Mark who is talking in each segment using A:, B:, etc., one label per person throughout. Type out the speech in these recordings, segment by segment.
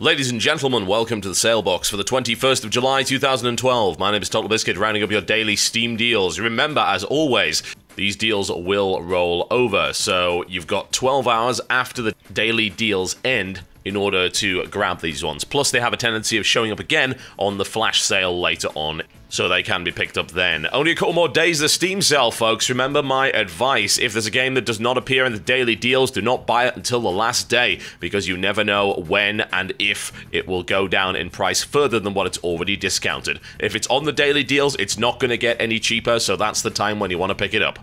A: Ladies and gentlemen, welcome to the Salebox for the 21st of July 2012. My name is TotalBiscuit, rounding up your daily Steam deals. Remember, as always, these deals will roll over, so you've got 12 hours after the daily deals end in order to grab these ones. Plus, they have a tendency of showing up again on the flash sale later on, so they can be picked up then. Only a couple more days of the Steam sale, folks. Remember my advice. If there's a game that does not appear in the daily deals, do not buy it until the last day, because you never know when and if it will go down in price further than what it's already discounted. If it's on the daily deals, it's not going to get any cheaper, so that's the time when you want to pick it up.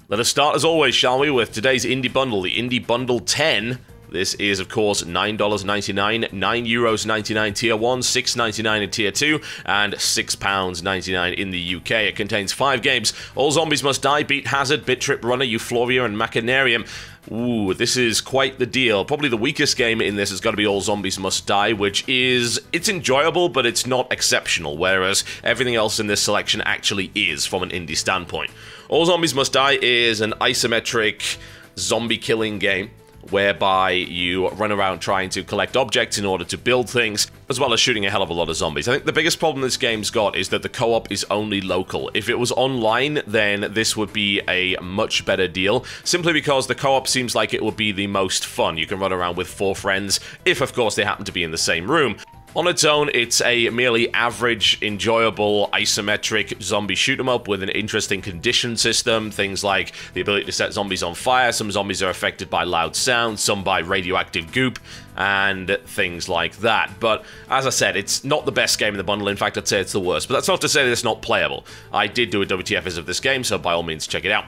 A: Let us start, as always, shall we, with today's Indie Bundle, the Indie Bundle 10. This is, of course, $9.99, €9.99 Tier 1, $6.99 in Tier 2, and £6.99 in the UK. It contains 5 games: All Zombies Must Die, Beat Hazard, Bit Trip Runner, Euphoria, and Machinarium. Ooh, this is quite the deal. Probably the weakest game in this has got to be All Zombies Must Die, which is... it's enjoyable, but it's not exceptional, whereas everything else in this selection actually is, from an indie standpoint. All Zombies Must Die is an isometric zombie-killing game, whereby you run around trying to collect objects in order to build things, as well as shooting a hell of a lot of zombies. I think the biggest problem this game's got is that the co-op is only local. If it was online, then this would be a much better deal, simply because the co-op seems like it would be the most fun. You can run around with 4 friends, if of course they happen to be in the same room. On its own, it's a merely average, enjoyable, isometric zombie shoot-'em-up with an interesting condition system, things like the ability to set zombies on fire. Some zombies are affected by loud sounds, some by radioactive goop, and things like that. But, as I said, it's not the best game in the bundle. In fact, I'd say it's the worst. But that's not to say that it's not playable. I did do a WTF of this game, so by all means, check it out.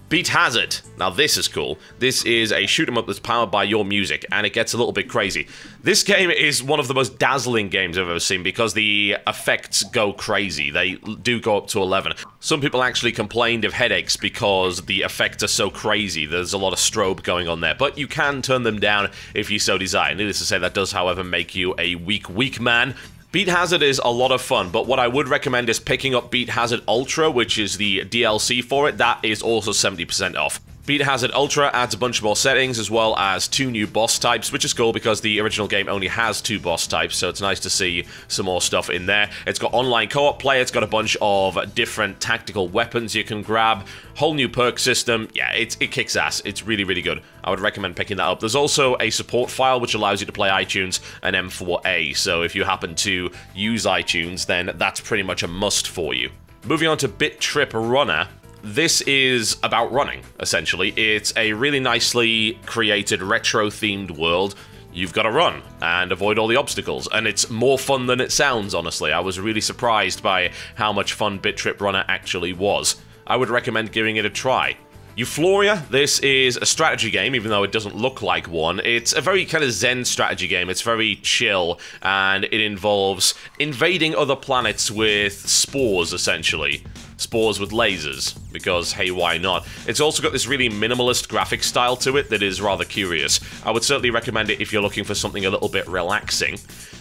A: Beat Hazard. Now this is cool. This is a shoot-'em-up that's powered by your music, and it gets a little bit crazy. This game is one of the most dazzling games I've ever seen because the effects go crazy. They do go up to 11. Some people actually complained of headaches because the effects are so crazy. There's a lot of strobe going on there, but you can turn them down if you so desire. Needless to say, that does, however, make you a weak man. Beat Hazard is a lot of fun, but what I would recommend is picking up Beat Hazard Ultra, which is the DLC for it. That is also 70% off. Beat Hazard Ultra adds a bunch more settings, as well as 2 new boss types, which is cool because the original game only has 2 boss types, so it's nice to see some more stuff in there. It's got online co-op play, it's got a bunch of different tactical weapons you can grab, whole new perk system. Yeah, it kicks ass. It's really, really good. I would recommend picking that up. There's also a support file which allows you to play iTunes and M4A, so if you happen to use iTunes, then that's pretty much a must for you. Moving on to Bit Trip Runner. This is about running, essentially. It's a really nicely created, retro-themed world. You've got to run and avoid all the obstacles, and it's more fun than it sounds, honestly. I was really surprised by how much fun Bit Trip Runner actually was. I would recommend giving it a try. Euphoria, this is a strategy game, even though it doesn't look like one. It's a very kind of zen strategy game. It's very chill, and it involves invading other planets with spores, essentially. Spores with lasers, because hey, why not? It's also got this really minimalist graphic style to it that is rather curious. I would certainly recommend it if you're looking for something a little bit relaxing.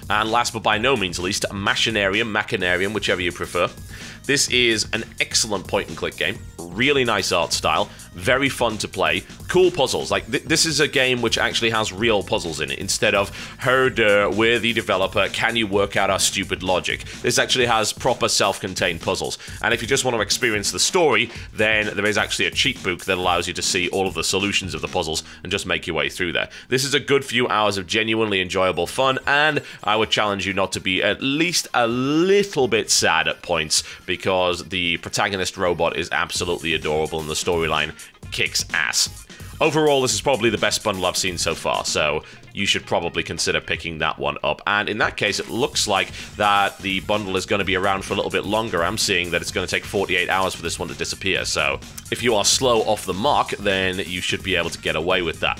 A: And last but by no means least, Machinarium, whichever you prefer. This is an excellent point-and-click game, really nice art style, very fun to play, cool puzzles. Like, this is a game which actually has real puzzles in it, instead of, we're the developer, can you work out our stupid logic? This actually has proper self-contained puzzles, and if you just want to experience the story, then there is actually a cheat book that allows you to see all of the solutions of the puzzles and just make your way through there. This is a good few hours of genuinely enjoyable fun, and I would challenge you not to be at least a little bit sad at points, because the protagonist robot is absolutely adorable and the storyline kicks ass. Overall, this is probably the best bundle I've seen so far, so you should probably consider picking that one up. And in that case, it looks like that the bundle is going to be around for a little bit longer. I'm seeing that it's going to take 48 hours for this one to disappear, so if you are slow off the mark, then you should be able to get away with that.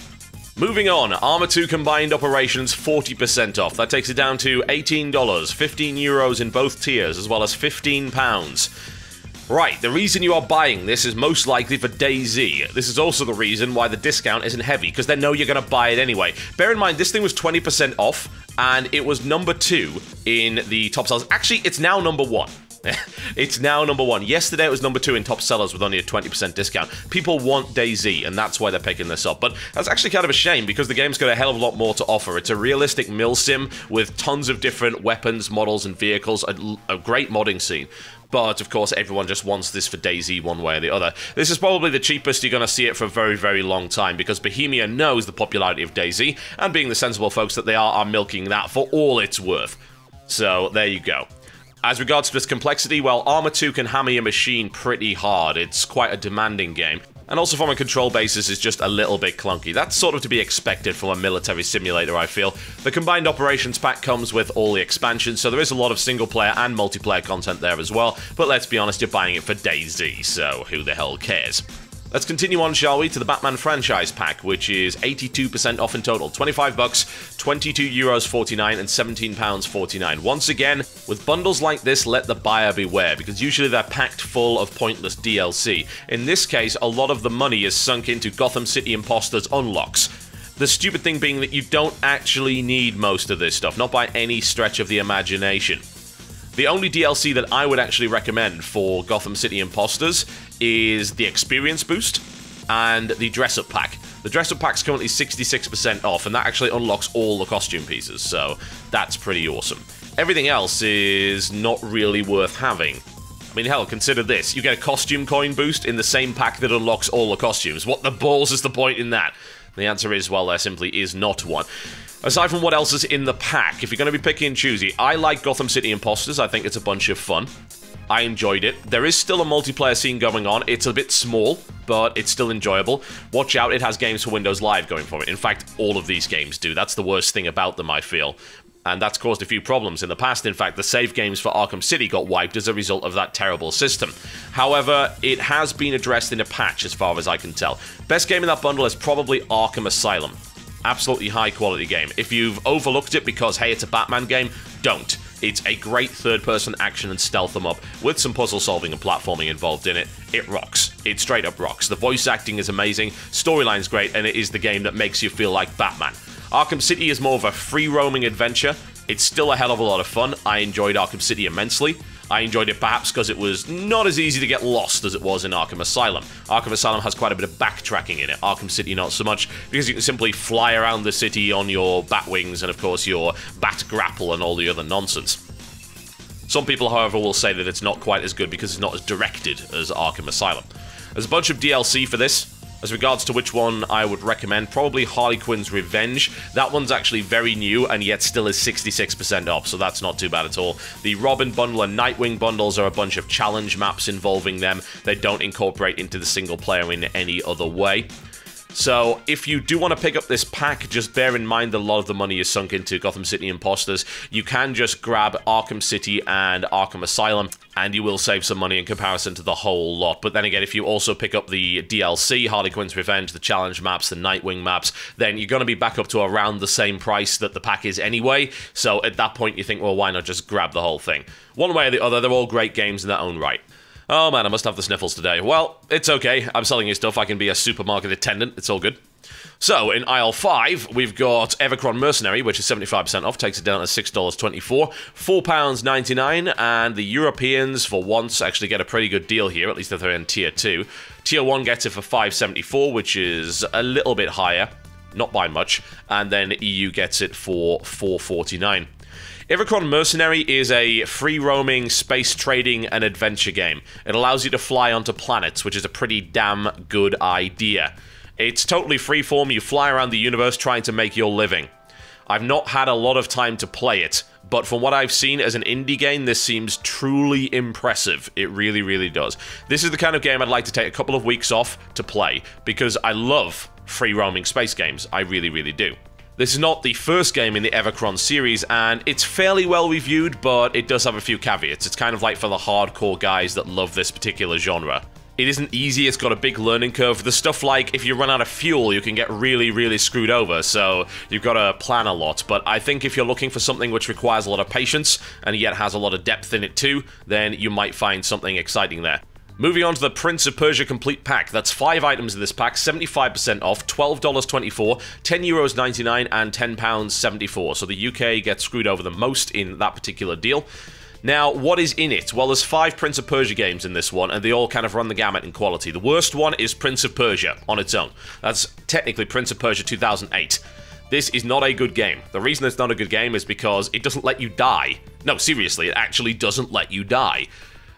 A: Moving on, Arma 2 Combined Operations 40% off. That takes it down to $18, €15 in both tiers, as well as £15. Right, the reason you are buying this is most likely for DayZ. This is also the reason why the discount isn't heavy, because they know you're going to buy it anyway. Bear in mind, this thing was 20% off, and it was number 2 in the top sellers. Actually, it's now number 1. It's now number 1. Yesterday it was number 2 in top sellers with only a 20% discount. People want DayZ, and that's why they're picking this up. But that's actually kind of a shame, because the game's got a hell of a lot more to offer. It's a realistic mill sim with tons of different weapons, models, and vehicles, a great modding scene. But, of course, everyone just wants this for DayZ one way or the other. This is probably the cheapest you're going to see it for a very, very long time, because Bohemia knows the popularity of DayZ, and being the sensible folks that they are milking that for all it's worth. So, there you go. As regards to its complexity, well, Arma 2 can hammer your machine pretty hard. It's quite a demanding game. And also from a control basis is just a little bit clunky. That's sort of to be expected from a military simulator, I feel. The Combined Operations Pack comes with all the expansions, so there is a lot of single-player and multiplayer content there as well. But let's be honest, you're buying it for DayZ, so who the hell cares? Let's continue on, shall we, to the Batman franchise pack, which is 82% off in total. 25 bucks, 22 euros 49, and 17 pounds 49. Once again, with bundles like this, let the buyer beware, because usually they're packed full of pointless DLC. In this case, a lot of the money is sunk into Gotham City Imposters unlocks. The stupid thing being that you don't actually need most of this stuff, not by any stretch of the imagination. The only DLC that I would actually recommend for Gotham City Imposters is the Experience Boost and the Dress-Up Pack. The Dress-Up Pack's currently 66% off, and that actually unlocks all the costume pieces, so that's pretty awesome. Everything else is not really worth having. I mean, hell, consider this. You get a costume coin boost in the same pack that unlocks all the costumes. What the balls is the point in that? The answer is, well, there simply is not one. Aside from what else is in the pack, if you're going to be picky and choosy, I like Gotham City Imposters. I think it's a bunch of fun. I enjoyed it. There is still a multiplayer scene going on. It's a bit small, but it's still enjoyable. Watch out, it has games for Windows Live going for it. In fact, all of these games do. That's the worst thing about them, I feel. And that's caused a few problems in the past. In fact, the save games for Arkham City got wiped as a result of that terrible system. However, it has been addressed in a patch as far as I can tell. Best game in that bundle is probably Arkham Asylum. Absolutely high-quality game. If you've overlooked it because, hey, it's a Batman game, don't. It's a great third-person action and stealth 'em up with some puzzle-solving and platforming involved in it. It rocks. It straight-up rocks. The voice acting is amazing, storyline's great, and it is the game that makes you feel like Batman. Arkham City is more of a free-roaming adventure. It's still a hell of a lot of fun. I enjoyed Arkham City immensely. I enjoyed it perhaps because it was not as easy to get lost as it was in Arkham Asylum. Arkham Asylum has quite a bit of backtracking in it. Arkham City not so much, because you can simply fly around the city on your bat wings and, of course, your bat grapple and all the other nonsense. Some people, however, will say that it's not quite as good because it's not as directed as Arkham Asylum. There's a bunch of DLC for this. As regards to which one I would recommend, probably Harley Quinn's Revenge. That one's actually very new and yet still is 66% off, so that's not too bad at all. The Robin bundle and Nightwing bundles are a bunch of challenge maps involving them. They don't incorporate into the single player in any other way. So, if you do want to pick up this pack, just bear in mind that a lot of the money is sunk into Gotham City Imposters. You can just grab Arkham City and Arkham Asylum, and you will save some money in comparison to the whole lot. But then again, if you also pick up the DLC, Harley Quinn's Revenge, the challenge maps, the Nightwing maps, then you're going to be back up to around the same price that the pack is anyway. So, at that point, you think, well, why not just grab the whole thing? One way or the other, they're all great games in their own right. Oh man, I must have the sniffles today. Well, it's okay. I'm selling you stuff. I can be a supermarket attendant. It's all good. So, in aisle 5, we've got Evocron Mercenary, which is 75% off, takes it down to $6.24, £4.99, and the Europeans, for once, actually get a pretty good deal here, at least if they're in Tier 2. Tier 1 gets it for $5.74, which is a little bit higher, not by much, and then EU gets it for $4.49. Evocron Mercenary is a free-roaming space trading and adventure game. It allows you to fly onto planets, which is a pretty damn good idea. It's totally freeform. You fly around the universe trying to make your living. I've not had a lot of time to play it, but from what I've seen as an indie game, this seems truly impressive. It really, really does. This is the kind of game I'd like to take a couple of weeks off to play, because I love free-roaming space games. I really, really do. This is not the first game in the Evocron series, and it's fairly well reviewed, but it does have a few caveats. It's kind of like for the hardcore guys that love this particular genre. It isn't easy, it's got a big learning curve. There's stuff like, if you run out of fuel, you can get really, really screwed over, so you've got to plan a lot. But I think if you're looking for something which requires a lot of patience, and yet has a lot of depth in it too, then you might find something exciting there. Moving on to the Prince of Persia Complete Pack. That's 5 items in this pack, 75% off, $12.24, €10.99, and £10.74. So the UK gets screwed over the most in that particular deal. Now, what is in it? Well, there's 5 Prince of Persia games in this one, and they all kind of run the gamut in quality. The worst one is Prince of Persia on its own. That's technically Prince of Persia 2008. This is not a good game. The reason it's not a good game is because it doesn't let you die. No, seriously, it actually doesn't let you die.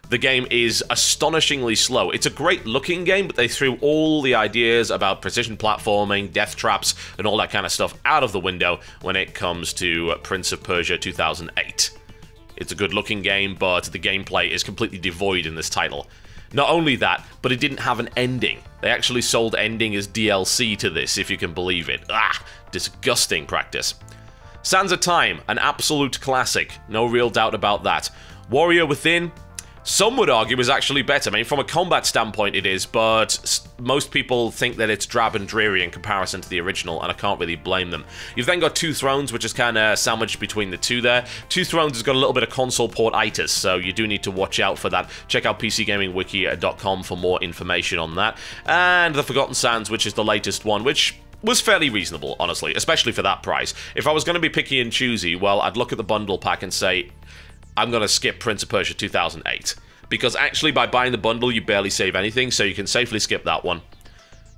A: The game is astonishingly slow. It's a great looking game, but they threw all the ideas about precision platforming, death traps, and all that kind of stuff out of the window when it comes to Prince of Persia 2008. It's a good looking game, but the gameplay is completely devoid in this title. Not only that, but it didn't have an ending. They actually sold ending as DLC to this, if you can believe it. Disgusting practice. Sands of Time, an absolute classic. No real doubt about that. Warrior Within, some would argue is actually better. I mean, from a combat standpoint it is, but most people think that it's drab and dreary in comparison to the original, and I can't really blame them. You've then got Two Thrones, which is kind of sandwiched between the two there. Two Thrones has got a little bit of console port-itis, so you do need to watch out for that. Check out PCGamingWiki.com for more information on that. And The Forgotten Sands, which is the latest one, which was fairly reasonable, honestly, especially for that price. If I was going to be picky and choosy, well, I'd look at the bundle pack and say, I'm going to skip Prince of Persia 2008. Because actually, by buying the bundle, you barely save anything, so you can safely skip that one.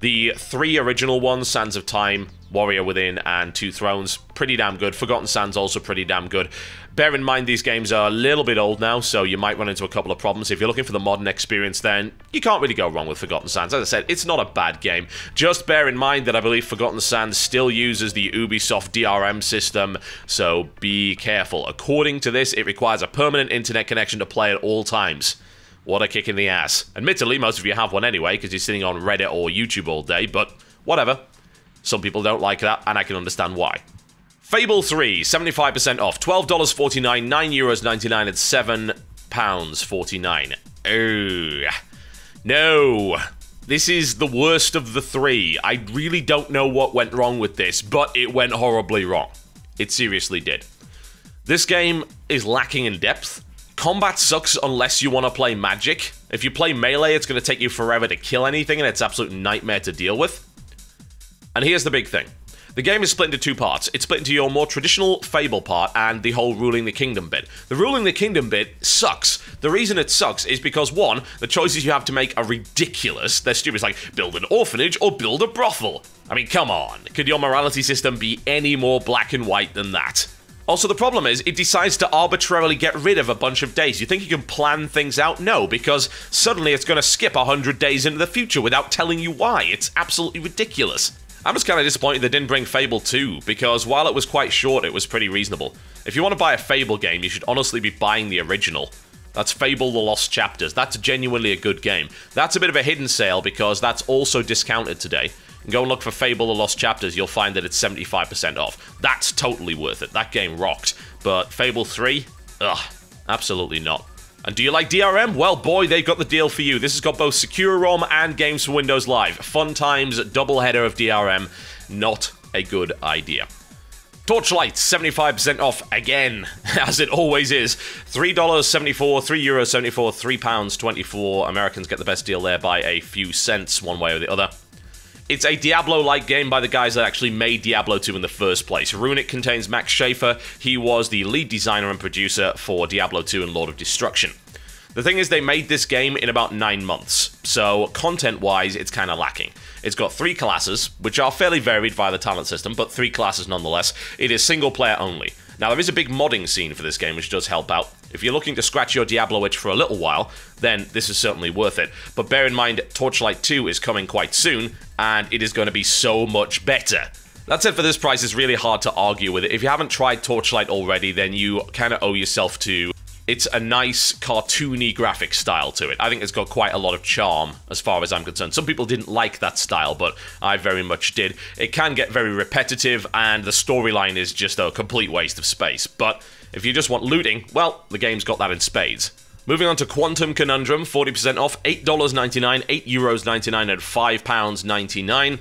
A: The 3 original ones, Sands of Time, Warrior Within, and Two Thrones, pretty damn good. Forgotten Sands also pretty damn good. Bear in mind, these games are a little bit old now, so you might run into a couple of problems. If you're looking for the modern experience, then you can't really go wrong with Forgotten Sands. As I said, it's not a bad game. Just bear in mind that I believe Forgotten Sands still uses the Ubisoft DRM system, so be careful. According to this, it requires a permanent internet connection to play at all times. What a kick in the ass. Admittedly, most of you have one anyway, because you're sitting on Reddit or YouTube all day, but whatever. Some people don't like that, and I can understand why. Fable 3, 75% off, $12.49, €9.99, and £7.49. Oh, no. This is the worst of the 3. I really don't know what went wrong with this, but it went horribly wrong. It seriously did. This game is lacking in depth. Combat sucks unless you want to play magic. If you play melee, it's going to take you forever to kill anything, and it's an absolute nightmare to deal with. And here's the big thing. The game is split into 2 parts. It's split into your more traditional Fable part and the whole ruling the kingdom bit. The ruling the kingdom bit sucks. The reason it sucks is because, 1, the choices you have to make are ridiculous. They're stupid. It's like, build an orphanage or build a brothel. I mean, come on. Could your morality system be any more black and white than that? Also, the problem is, it decides to arbitrarily get rid of a bunch of days. You think you can plan things out? No, because suddenly it's going to skip 100 days into the future without telling you why. It's absolutely ridiculous. I'm just kind of disappointed they didn't bring Fable 2, because while it was quite short, it was pretty reasonable. If you want to buy a Fable game, you should honestly be buying the original. That's Fable The Lost Chapters. That's genuinely a good game. That's a bit of a hidden sale, because that's also discounted today. And go and look for Fable The Lost Chapters, you'll find that it's 75% off. That's totally worth it. That game rocked. But Fable 3? Ugh, absolutely not. And do you like DRM? Well, boy, they've got the deal for you. This has got both Secure ROM and games for Windows Live. Fun times, doubleheader of DRM. Not a good idea. Torchlight, 75% off again, as it always is. $3.74, €3.74, £3.24. Americans get the best deal there by a few cents, one way or the other. It's a Diablo-like game by the guys that actually made Diablo 2 in the first place. Runic contains Max Schaefer. He was the lead designer and producer for Diablo 2 and Lord of Destruction. The thing is, they made this game in about 9 months, so content-wise, it's kind of lacking. It's got 3 classes, which are fairly varied via the talent system, but 3 classes nonetheless. It is single-player only. Now, there is a big modding scene for this game, which does help out. If you're looking to scratch your Diablo itch for a little while, then this is certainly worth it. But bear in mind, Torchlight 2 is coming quite soon, and it is going to be so much better. That said, for this price, it's really hard to argue with it. If you haven't tried Torchlight already, then you kind of owe yourself to... It's a nice, cartoony graphic style to it. I think it's got quite a lot of charm, as far as I'm concerned. Some people didn't like that style, but I very much did. It can get very repetitive, and the storyline is just a complete waste of space. But if you just want looting, well, the game's got that in spades. Moving on to Quantum Conundrum, 40% off, $8.99, €8.99, and £5.99.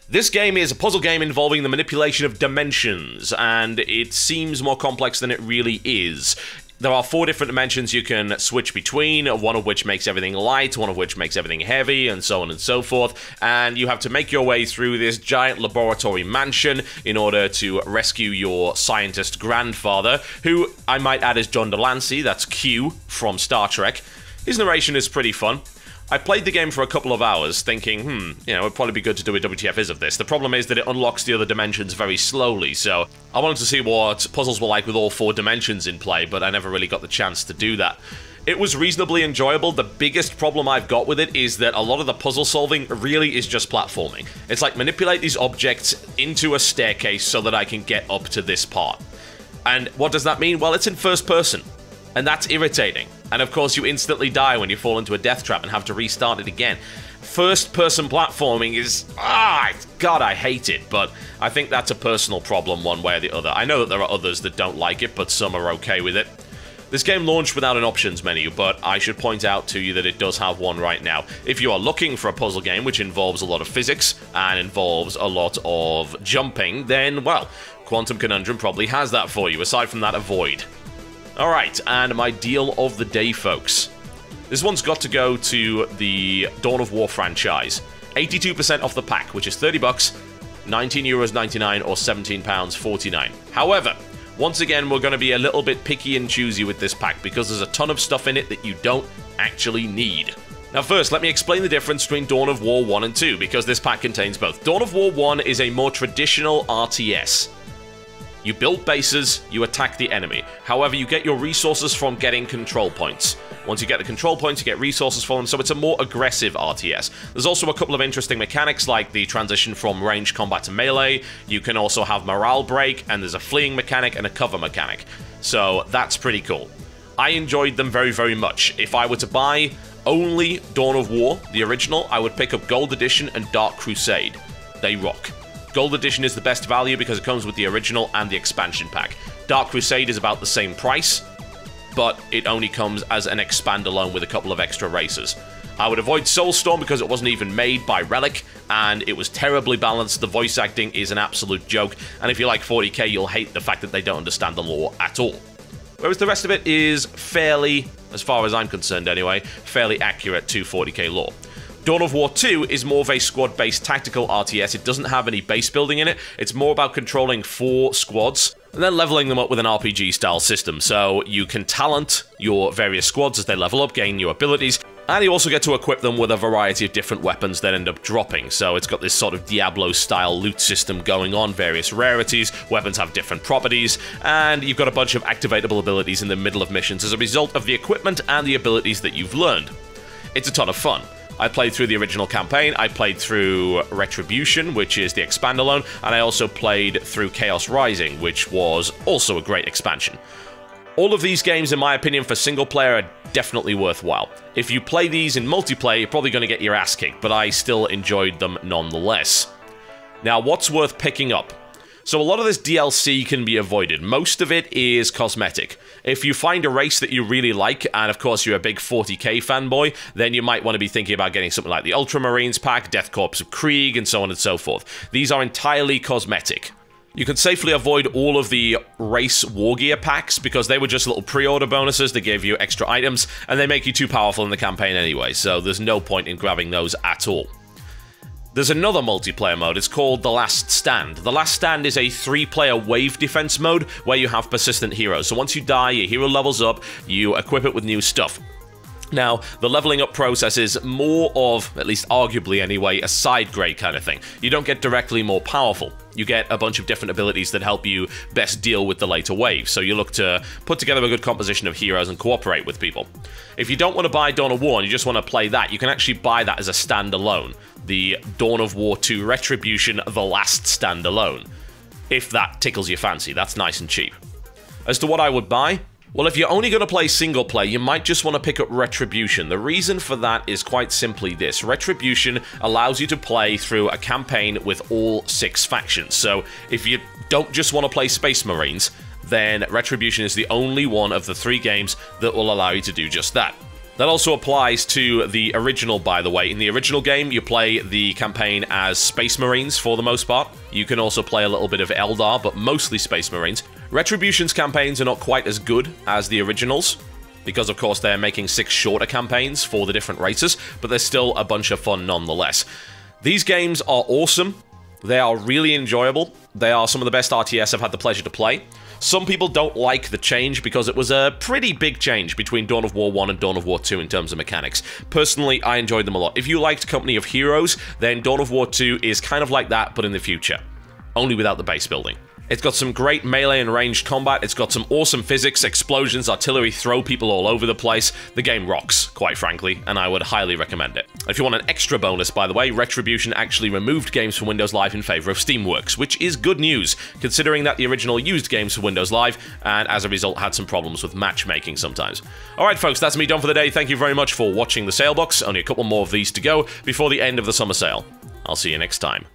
A: This game is a puzzle game involving the manipulation of dimensions, and it seems more complex than it really is. There are 4 different dimensions you can switch between, one of which makes everything light, one of which makes everything heavy, and so on and so forth. And you have to make your way through this giant laboratory mansion in order to rescue your scientist grandfather, who I might add is John Delancey. That's Q from Star Trek. His narration is pretty fun. I played the game for a couple of hours thinking, it'd probably be good to do a WTF is of this. The problem is that it unlocks the other dimensions very slowly, so I wanted to see what puzzles were like with all 4 dimensions in play, but I never really got the chance to do that. It was reasonably enjoyable. The biggest problem I've got with it is that a lot of the puzzle solving really is just platforming. It's like manipulate these objects into a staircase so that I can get up to this part. And what does that mean? Well, it's in first person. And that's irritating. And of course, you instantly die when you fall into a death trap and have to restart it again. First-person platforming is... God, I hate it. But I think that's a personal problem one way or the other. I know that there are others that don't like it, but some are okay with it. This game launched without an options menu, but I should point out to you that it does have one right now. If you are looking for a puzzle game which involves a lot of physics and involves a lot of jumping, then, well, Quantum Conundrum probably has that for you. Aside from that, avoid. Alright, and my deal of the day, folks. This one's got to go to the Dawn of War franchise. 82% off the pack, which is 30 bucks, €19.99 or £17.49. However, once again, we're going to be a little bit picky and choosy with this pack because there's a ton of stuff in it that you don't actually need. Now first, let me explain the difference between Dawn of War 1 and 2, because this pack contains both. Dawn of War 1 is a more traditional RTS. You build bases, you attack the enemy. However, you get your resources from getting control points. Once you get the control points, you get resources from them, so it's a more aggressive RTS. There's also a couple of interesting mechanics, like the transition from ranged combat to melee. You can also have morale break, and there's a fleeing mechanic and a cover mechanic. So that's pretty cool. I enjoyed them very, very much. If I were to buy only Dawn of War, the original, I would pick up Gold Edition and Dark Crusade. They rock. Gold Edition is the best value because it comes with the original and the expansion pack. Dark Crusade is about the same price, but it only comes as an expand-alone with a couple of extra races. I would avoid Soulstorm because it wasn't even made by Relic, and it was terribly balanced. The voice acting is an absolute joke, and if you like 40k, you'll hate the fact that they don't understand the lore at all. Whereas the rest of it is fairly, as far as I'm concerned anyway, fairly accurate to 40k lore. Dawn of War 2 is more of a squad-based tactical RTS. It doesn't have any base building in it. It's more about controlling 4 squads and then leveling them up with an RPG-style system. So you can talent your various squads as they level up, gain new abilities, and you also get to equip them with a variety of different weapons that end up dropping. So it's got this sort of Diablo-style loot system going on, various rarities, weapons have different properties, and you've got a bunch of activatable abilities in the middle of missions as a result of the equipment and the abilities that you've learned. It's a ton of fun. I played through the original campaign, I played through Retribution, which is the expand-alone, and I also played through Chaos Rising, which was also a great expansion. All of these games, in my opinion, for single player are definitely worthwhile. If you play these in multiplayer, you're probably going to get your ass kicked, but I still enjoyed them nonetheless. Now, what's worth picking up? So a lot of this DLC can be avoided. Most of it is cosmetic. If you find a race that you really like, and of course you're a big 40k fanboy, then you might want to be thinking about getting something like the Ultramarines pack, Death Corps of Krieg, and so on and so forth. These are entirely cosmetic. You can safely avoid all of the race war gear packs because they were just little pre-order bonuses that gave you extra items, and they make you too powerful in the campaign anyway, so there's no point in grabbing those at all. There's another multiplayer mode, it's called The Last Stand. The Last Stand is a 3-player wave defense mode where you have persistent heroes. So once you die, your hero levels up, you equip it with new stuff. Now, the leveling up process is more of, at least arguably anyway, a side grade kind of thing. You don't get directly more powerful. You get a bunch of different abilities that help you best deal with the later waves, so you look to put together a good composition of heroes and cooperate with people. If you don't want to buy Dawn of War and you just want to play that, you can actually buy that as a standalone. The Dawn of War 2 Retribution The Last Standalone. If that tickles your fancy, that's nice and cheap. As to what I would buy, well, if you're only going to play single play, you might just want to pick up Retribution. The reason for that is quite simply this. Retribution allows you to play through a campaign with all 6 factions. So if you don't just want to play Space Marines, then Retribution is the only one of the 3 games that will allow you to do just that. That also applies to the original, by the way. In the original game, you play the campaign as Space Marines for the most part. You can also play a little bit of Eldar, but mostly Space Marines. Retribution's campaigns are not quite as good as the originals, because of course they're making 6 shorter campaigns for the different races, but they're still a bunch of fun nonetheless. These games are awesome. They are really enjoyable. They are some of the best RTS I've had the pleasure to play. Some people don't like the change because it was a pretty big change between Dawn of War 1 and Dawn of War 2 in terms of mechanics. Personally, I enjoyed them a lot. If you liked Company of Heroes, then Dawn of War 2 is kind of like that, but in the future. Only without the base building. It's got some great melee and ranged combat, it's got some awesome physics, explosions, artillery, throw people all over the place. The game rocks, quite frankly, and I would highly recommend it. If you want an extra bonus, by the way, Retribution actually removed games from Windows Live in favor of Steamworks, which is good news, considering that the original used games for Windows Live, and as a result had some problems with matchmaking sometimes. Alright folks, that's me done for the day. Thank you very much for watching the Salebox. Only a couple more of these to go before the end of the summer sale. I'll see you next time.